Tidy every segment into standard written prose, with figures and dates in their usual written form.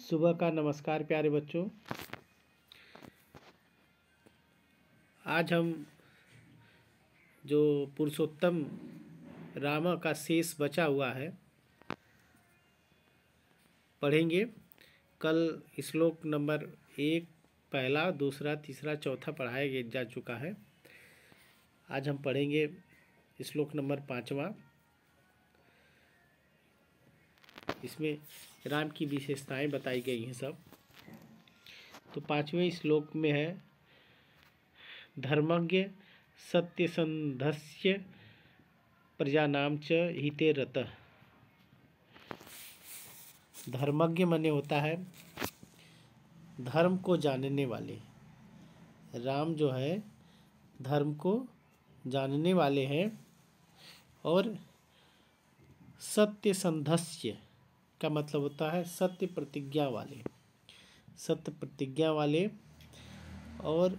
सुबह का नमस्कार प्यारे बच्चों। आज हम जो पुरुषोत्तम राम का शेष बचा हुआ है पढ़ेंगे। कल श्लोक नंबर 1 पहला, दूसरा, तीसरा, चौथा पढ़ाया जा चुका है। आज हम पढ़ेंगे श्लोक नंबर 5वां। इसमें राम की विशेषताएं बताई गई हैं सब। तो 5वें श्लोक में है धर्मज्ञ सत्यसंधस्य प्रजानाम च हिते रतः। धर्मज्ञ माने होता है धर्म को जानने वाले। राम जो है धर्म को जानने वाले हैं। और सत्यसंधस्य का मतलब होता है सत्य प्रतिज्ञा वाले, सत्य प्रतिज्ञा वाले। और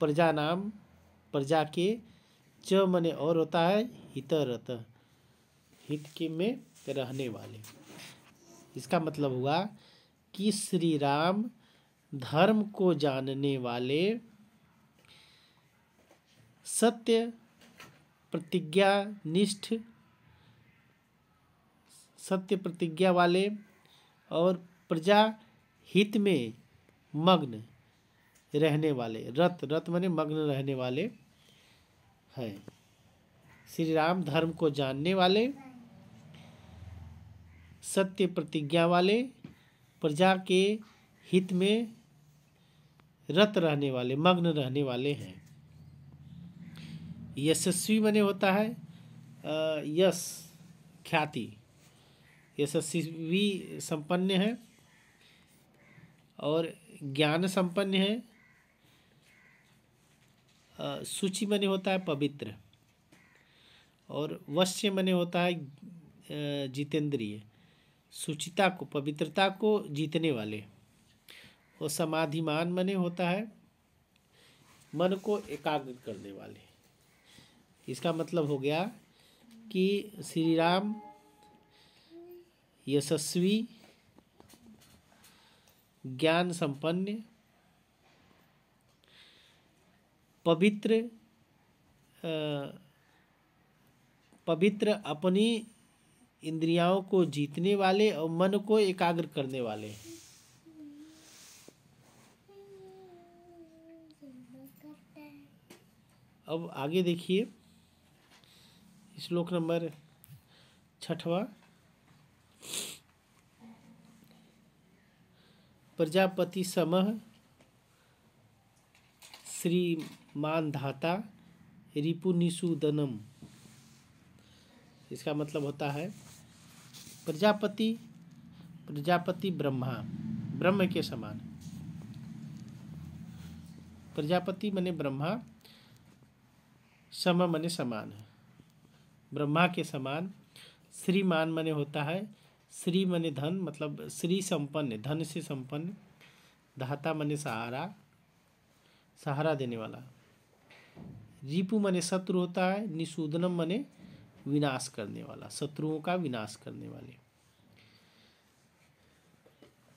प्रजा नाम, प्रजा के, च मने और होता है हितरत, हित के में रहने वाले। इसका मतलब हुआ कि श्री राम धर्म को जानने वाले, सत्य प्रतिज्ञा निष्ठ, सत्य प्रतिज्ञा वाले और प्रजा हित में मग्न रहने वाले। रत, रत माने मग्न रहने वाले हैं। श्री राम धर्म को जानने वाले, सत्य प्रतिज्ञा वाले, प्रजा के हित में रत रहने वाले, मग्न रहने वाले हैं। यशस्वी माने होता है यश, ख्याति। यशस्वी संपन्न है और ज्ञान संपन्न है। सूचि माने होता है पवित्र। और वश्य माने होता है जितेंद्रिय, सुचिता को, पवित्रता को जीतने वाले। और समाधिमान माने होता है मन को एकाग्र करने वाले। इसका मतलब हो गया कि श्री राम यशस्वी, ज्ञान संपन्न, पवित्र, पवित्र अपनी इंद्रियों को जीतने वाले और मन को एकाग्र करने वाले। अब आगे देखिए श्लोक नंबर 6वां। प्रजापति समः श्रीमान धाता रिपुनिषूदनम। इसका मतलब होता है प्रजापति, प्रजापति ब्रह्मा, ब्रह्म के समान। प्रजापति माने ब्रह्मा, सम माने समान, ब्रह्मा के समान। श्रीमान माने होता है, श्री माने धन, मतलब श्री संपन्न, धन से संपन्न। धाता माने सहारा, सहारा देने वाला। रिपु माने शत्रु होता है। निषूदनम माने विनाश करने वाला, शत्रुओं का विनाश करने वाले।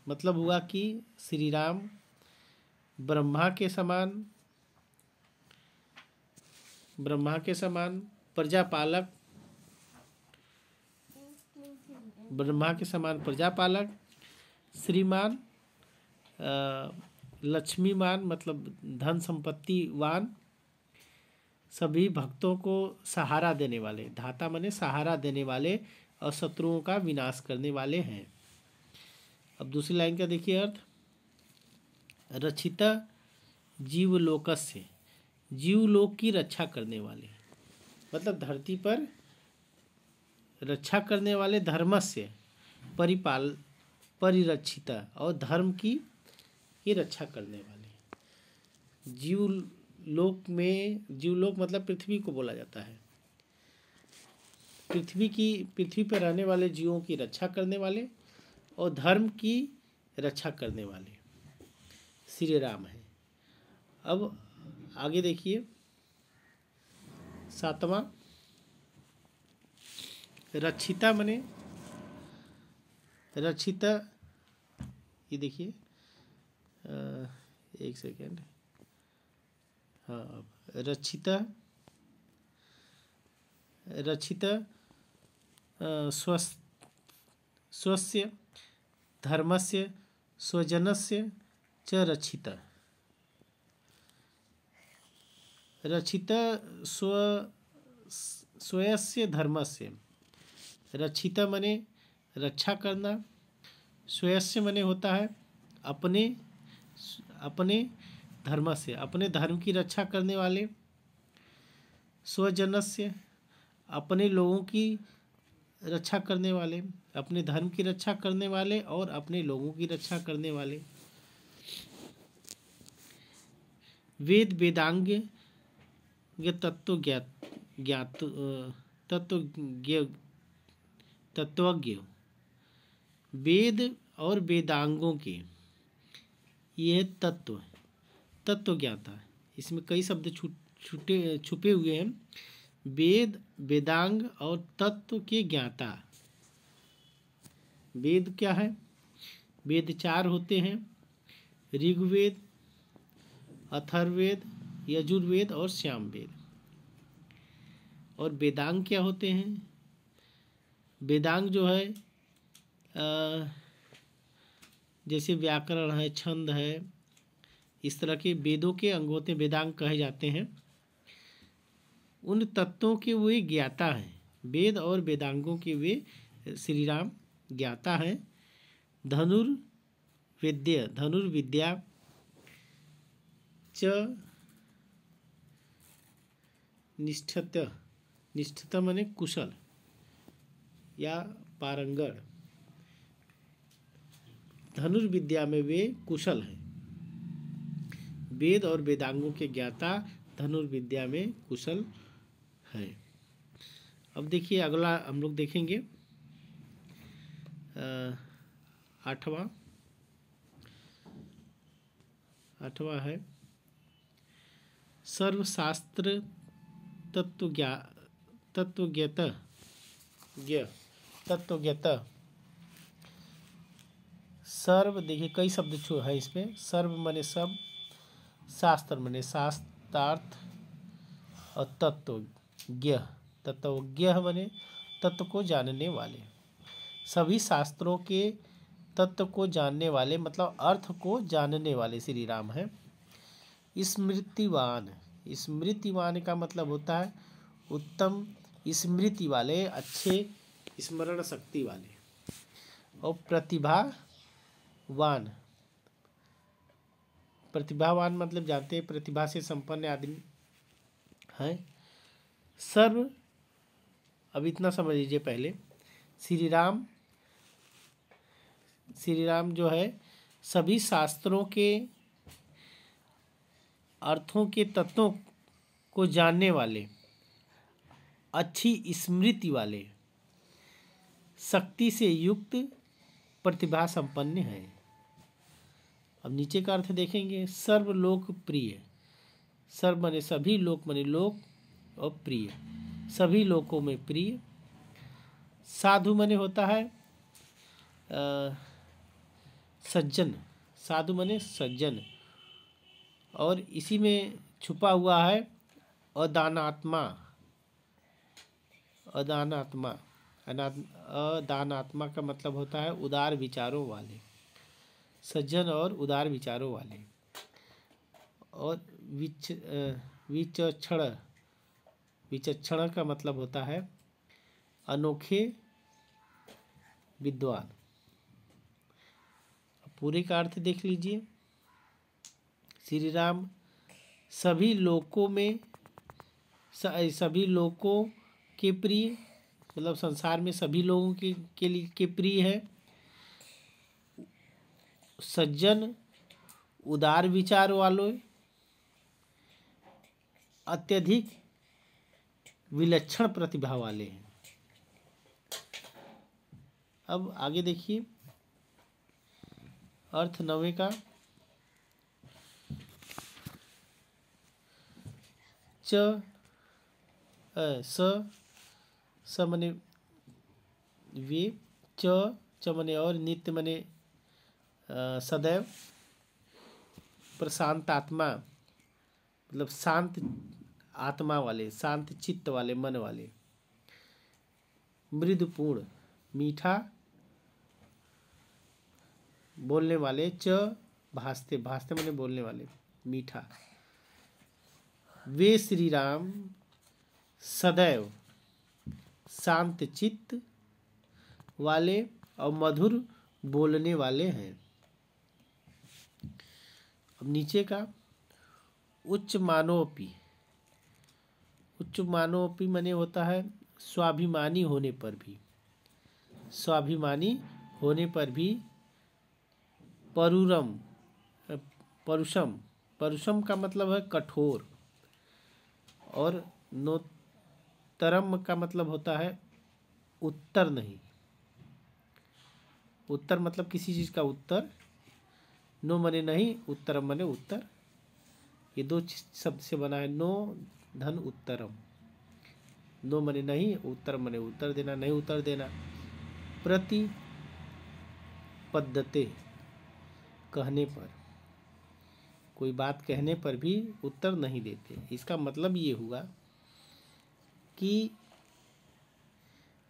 मतलब हुआ कि श्री राम ब्रह्मा के समान, ब्रह्मा के समान प्रजापालक, ब्रह्मा के समान प्रजापालक, श्रीमान, लक्ष्मीमान मतलब धन संपत्तिवान, सभी भक्तों को सहारा देने वाले। धाता माने सहारा देने वाले और शत्रुओं का विनाश करने वाले हैं। अब दूसरी लाइन का देखिए अर्थ। रक्षिता जीवलोकस्य, जीवलोक की रक्षा करने वाले, मतलब धरती पर रक्षा करने वाले। धर्मस्य परिरक्षिता, और धर्म की रक्षा करने वाले। जीवलोक में, जीवलोक मतलब पृथ्वी को बोला जाता है। पृथ्वी पर रहने वाले जीवों की रक्षा करने वाले और धर्म की रक्षा करने वाले श्री राम है। अब आगे देखिए 7वां। रक्षिता मने, रक्षिता ये देखिए, एक सेकेंड, हाँ, रक्षिता स्वस्य धर्मस्य स्वजनस्य च रक्षिता। रक्षिता स्वयस्य धर्मस्य, रक्षिता मने रक्षा करना, स्वयस्य मने होता है अपने धर्म से, अपने धर्म की रक्षा करने वाले, स्वजनस्य अपने लोगों की रक्षा करने वाले, अपने धर्म की रक्षा करने वाले और अपने लोगों की रक्षा करने वाले। वेद वेदांग तत्वज्ञ, वेद और वेदांगों के ये तत्व ज्ञाता। इसमें कई शब्द छुपे हुए हैं। वेद वेदांग और तत्व के ज्ञाता। वेद क्या है? वेद 4 होते हैं, ऋग्वेद, अथर्ववेद, यजुर्वेद और सामवेद। और वेदांग क्या होते हैं? वेदांग जो है जैसे व्याकरण है, छंद है, इस तरह के वेदों के अंग होते हैं, वेदांग कहे जाते हैं। उन तत्वों के वे ज्ञाता हैं। वेद और वेदांगों के वे श्री राम ज्ञाता हैं। धनुर्विद्या च निष्ठता माने कुशल या पारंगत। धनुर्विद्या में वे कुशल हैं। वेद और वेदांगों के ज्ञाता धनुर्विद्या में कुशल है। अब देखिए अगला हम लोग देखेंगे 8वां है सर्वशास्त्र तत्वज्ञता। सर्व देखिए कई शब्द है इसमें। सर्व माने सब, शास्त्र माने शास्त्रार्थ और तत्वज्ञ माने तत्व को जानने वाले। सभी शास्त्रों के तत्व को जानने वाले मतलब अर्थ को जानने वाले श्री राम हैं। स्मृतिवान का मतलब होता है उत्तम स्मृति वाले, अच्छे स्मरण शक्ति वाले। और प्रतिभावान मतलब जानते हैं प्रतिभा से संपन्न आदमी है। अब इतना समझ लीजिए पहले, श्री राम जो है सभी शास्त्रों के अर्थों के तत्वों को जानने वाले, अच्छी स्मृति वाले, शक्ति से युक्त, प्रतिभा संपन्न है। अब नीचे का अर्थ देखेंगे। सर्वलोकप्रिय, सर्व माने सभी, लोक माने लोक और प्रिय सभी लोकों में प्रिय। साधु माने होता है सज्जन, साधु माने सज्जन। और इसी में छुपा हुआ है अदानात्मा का मतलब होता है उदार विचारों वाले, सज्जन और उदार विचारों वाले। और विचक्षण का मतलब होता है अनोखे विद्वान। पूरे का अर्थ देख लीजिए। श्री राम सभी लोगों के प्रिय मतलब संसार में सभी लोगों के प्रिय है। सज्जन, उदार विचार वालों, अत्यधिक विलक्षण प्रतिभा वाले हैं। अब आगे देखिए अर्थ 9वें का। स मने वे, च मने और, नित्य मने सदैव, प्रशांत आत्मा मतलब शांत आत्मा वाले, शांत चित्त वाले, मन वाले। मृदुपूर्ण मीठा बोलने वाले। च भासते, भासते माने बोलने वाले, मीठा। वे श्री राम सदैव शांत चित्त वाले और मधुर बोलने वाले हैं। अब नीचे का उच्च मानोपी। उच्च मानोपी माने होता है स्वाभिमानी होने पर भी, स्वाभिमानी होने पर भी। परुरम परुषम, परुषम का मतलब है कठोर, और नोत्तरम का मतलब होता है उत्तर नहीं। उत्तर मतलब किसी चीज का उत्तर, नो मने नहीं, उत्तरम मने उत्तर। ये दो शब्द से बना है, नो धन उत्तरम। नो मने नहीं, उत्तर मने उत्तर देना, नहीं उत्तर देना। प्रति पद्धते कहने पर, कोई बात कहने पर भी उत्तर नहीं देते। इसका मतलब ये हुआ कि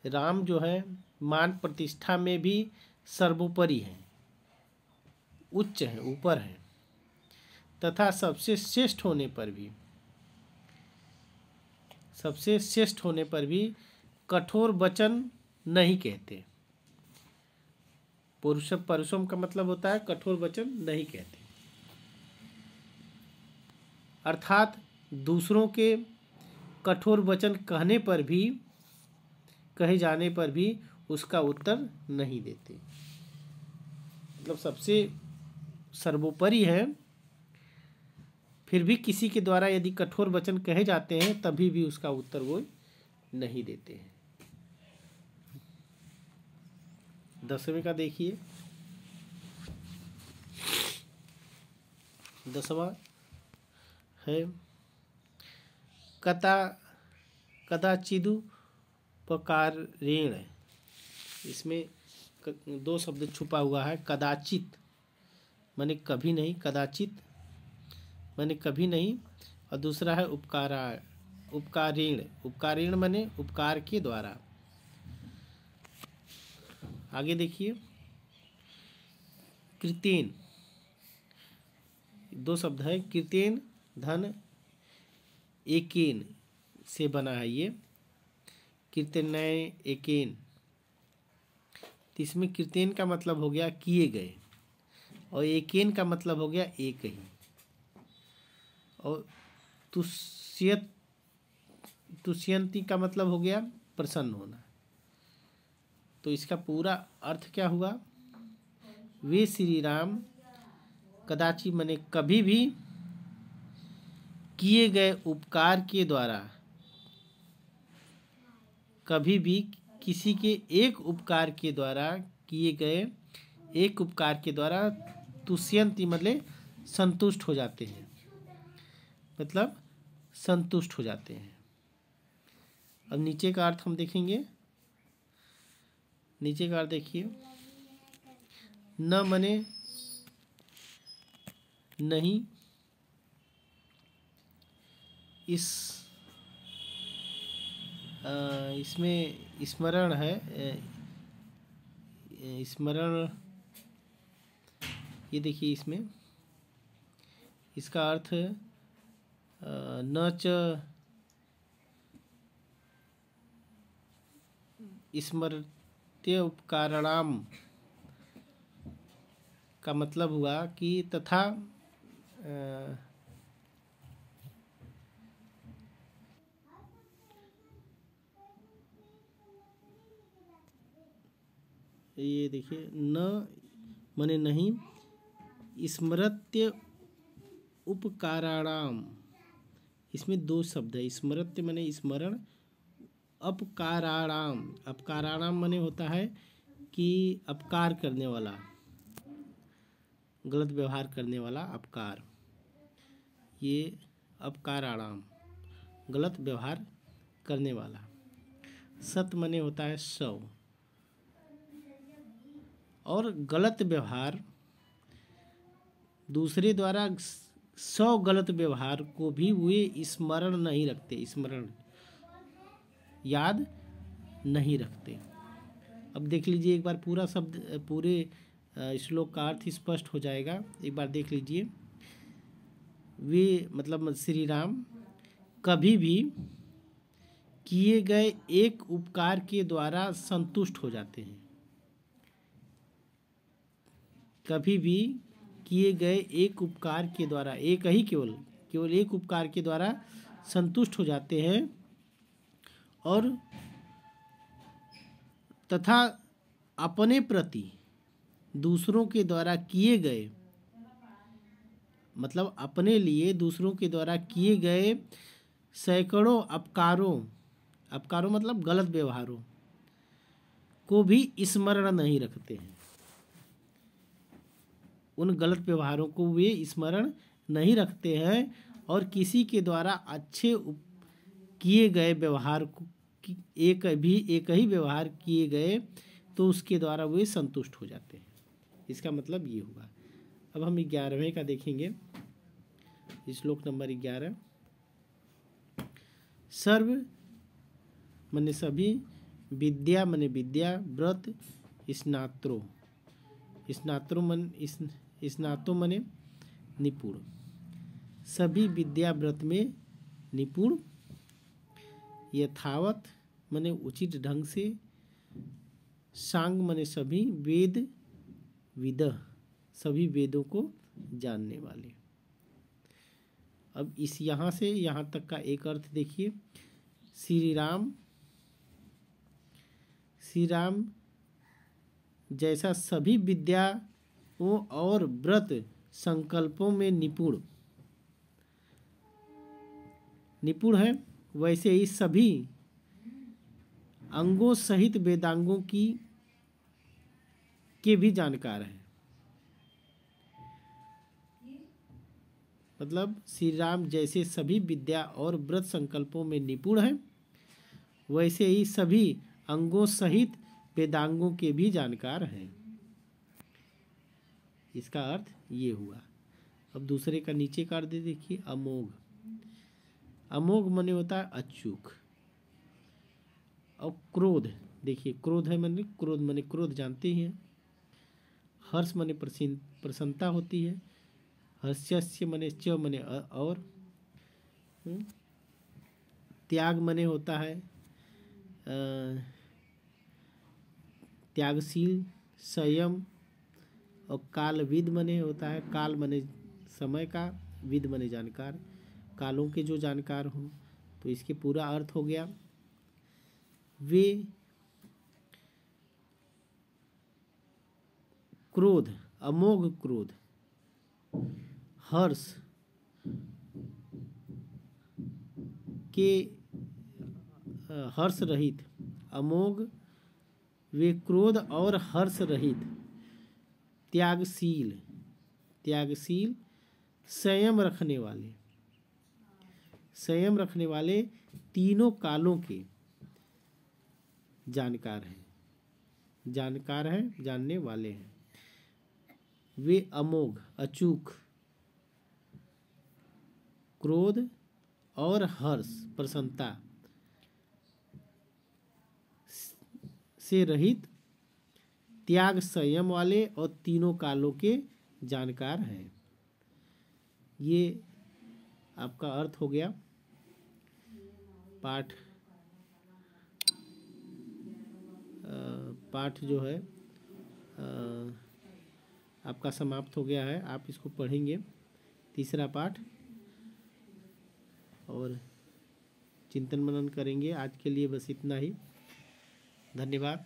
राम जो है मान प्रतिष्ठा में भी सर्वोपरि है, उच्च है, ऊपर है, तथा सबसे श्रेष्ठ होने पर भी, सबसे श्रेष्ठ होने पर भी कठोर वचन नहीं कहते। परुषम का मतलब होता है कठोर वचन नहीं कहते, अर्थात दूसरों के कठोर वचन कहने पर भी, कहे जाने पर भी उसका उत्तर नहीं देते। मतलब सबसे सर्वोपरि है, फिर भी किसी के द्वारा यदि कठोर वचन कहे जाते हैं तभी भी उसका उत्तर वो नहीं देते हैं। 10वें का देखिए, 10वां है कदाचिदुपकारेण। इसमें दो शब्द छुपा हुआ है। कदाचित माने कभी नहीं, कदाचित माने कभी नहीं, और दूसरा है उपकारेण। उपकारेण माने उपकार के द्वारा। आगे देखिए, कृतेन, दो शब्द है। कृतेन धन एकेन से बना है ये, कृतनय एकेन। इसमें कृतेन का मतलब हो गया किए गए, और एकेन का मतलब हो गया एक ही, और तुष्यंती का मतलब हो गया प्रसन्न होना। तो इसका पूरा अर्थ क्या हुआ? वे श्री राम कदाचित माने कभी भी किए गए उपकार के द्वारा, कभी भी किसी के एक उपकार के द्वारा, किए गए एक उपकार के द्वारा तुष्यंती मतलब संतुष्ट हो जाते हैं, मतलब संतुष्ट हो जाते हैं। अब नीचे का अर्थ हम देखेंगे। नीचे का अर्थ देखिए, न मने नहीं, इसमें स्मरण है, स्मरण, ये देखिए इसमें इसका अर्थ न च स्मृत्य उपकारणाम का मतलब हुआ कि तथा ये देखिए, न मने नहीं, स्मृत्य उपकाराणाम, इसमें दो शब्द है। स्मृत्य मने स्मरण, अपकाराणाम, अपकाराणाम मने होता है कि अपकार करने वाला, गलत व्यवहार करने वाला, अपकार। ये अपकाराणाम गलत व्यवहार करने वाला। सत मने होता है 100, और गलत व्यवहार दूसरे द्वारा 100 गलत व्यवहार को भी वे स्मरण नहीं रखते, स्मरण याद नहीं रखते। अब देख लीजिए एक बार पूरा शब्द, पूरे श्लोक का अर्थ स्पष्ट हो जाएगा। एक बार देख लीजिए। वे मतलब श्री राम कभी भी किए गए एक उपकार के द्वारा संतुष्ट हो जाते हैं। कभी भी किए गए एक उपकार के द्वारा, एक ही केवल एक उपकार के द्वारा संतुष्ट हो जाते हैं, और तथा अपने प्रति दूसरों के द्वारा किए गए, मतलब अपने लिए दूसरों के द्वारा किए गए सैकड़ों अपकारों मतलब गलत व्यवहारों को भी स्मरण नहीं रखते हैं। उन गलत व्यवहारों को वे स्मरण नहीं रखते हैं, और किसी के द्वारा अच्छे किए गए व्यवहार को, एक ही व्यवहार किए गए तो उसके द्वारा वे संतुष्ट हो जाते हैं। इसका मतलब ये हुआ। अब हम 11वें का देखेंगे, श्लोक नंबर 11। सर्व मने सभी, विद्या मने विद्या, व्रत स्नात्रो स्नातो मने निपुण, सभी विद्या व्रत में निपुण, यथावत मने उचित ढंग से, सांग मने सभी, वेद विदः सभी वेदों को जानने वाले। अब इस यहाँ से यहाँ तक का एक अर्थ देखिए। श्री राम जैसा सभी विद्याओं और व्रत संकल्पों में निपुण है, वैसे ही सभी अंगों सहित वेदांगों के भी जानकार हैं। मतलब श्री राम जैसे सभी विद्या और व्रत संकल्पों में निपुण हैं, वैसे ही सभी अंगों सहित वेदांगों के भी जानकार हैं। इसका अर्थ ये हुआ। अब दूसरे का नीचे का अर्थ देखिए। अमोघ माने होता है अचूक। और क्रोध देखिए, क्रोध माने क्रोध जानते ही हैं। हर्ष माने प्रसन्नता होती है। हर्ष्यस्य मने च मने और। त्याग मने होता है त्यागशील, संयम। और कालविद मने होता है, काल मने समय का, विद मने जानकार, कालों के जो जानकार हों। तो इसके पूरा अर्थ हो गया। वे क्रोध, अमोघ क्रोध, हर्ष के हर्ष रहित, अमोघ वे क्रोध और हर्ष रहित, त्यागशील, संयम रखने वाले तीनों कालों के जानकार हैं, जानने वाले हैं। वे अमोघ, अचूक, क्रोध और हर्ष, प्रसन्नता से रहित, त्याग, संयम वाले और तीनों कालों के जानकार हैं। ये आपका अर्थ हो गया। पाठ जो है आपका समाप्त हो गया है। आप इसको पढ़ेंगे, तीसरा पाठ, और चिंतन मनन करेंगे। आज के लिए बस इतना ही। धन्यवाद।